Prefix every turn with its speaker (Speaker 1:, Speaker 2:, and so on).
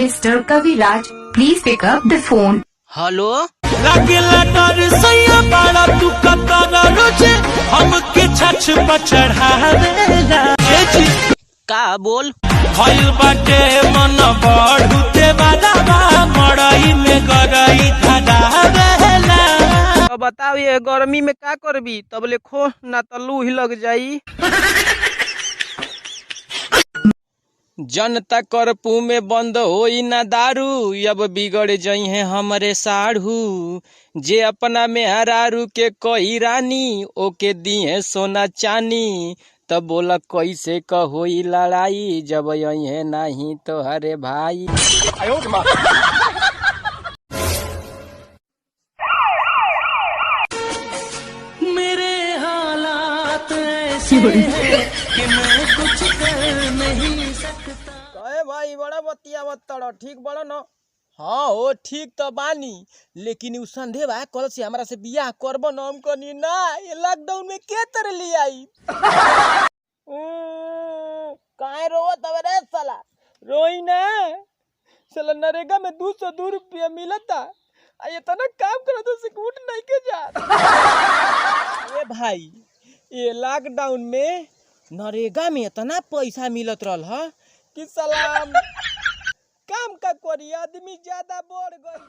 Speaker 1: Mr. Kaviraj, please pick up the phone.
Speaker 2: Hello
Speaker 3: लागेला डर सैया बाड़ा तू कतर रोजे हमके छछ पर चढ़ावेला ए जी
Speaker 2: का बोल
Speaker 3: भइल बाटे मन बढ़ुते बादाबा मड़ई में गरई धरावेला।
Speaker 2: तो बताओ ये गर्मी में का करबी तब ले खो ना तो लू ही लग जाई। जनता करपू में बंद होई ना दारू अब बिगड़ जई है हमरे साढ़ू जे अपना में हरारू के कही रानी ओके दिए सोना चानी तब बोला कैसे होई लड़ाई जब यही है नहीं तो हरे भाई।
Speaker 3: मेरे हालात ऐसे हैं कि मैं कुछ कर नहीं सकता।
Speaker 2: कहे भाई बड़ा बतिया बतड़ ठीक बड़ा न। हाँ हो ठीक तो बानी लेकिन उ संदेह बा कल से हमरा से बियाह करबो न हम कनी ना ये लॉकडाउन में के तरह ले आई। काहे रोवत हवे रे साला रोई ना साला नरेगा में 202 रुपया मिलता आ ये तना काम करो तो सिकूट नहीं के जा। ए भाई ये लॉकडाउन में नरेगा में इतना पैसा मिलत रहल ह कि सलाम काम का करी आदमी ज्यादा बढ़ गई।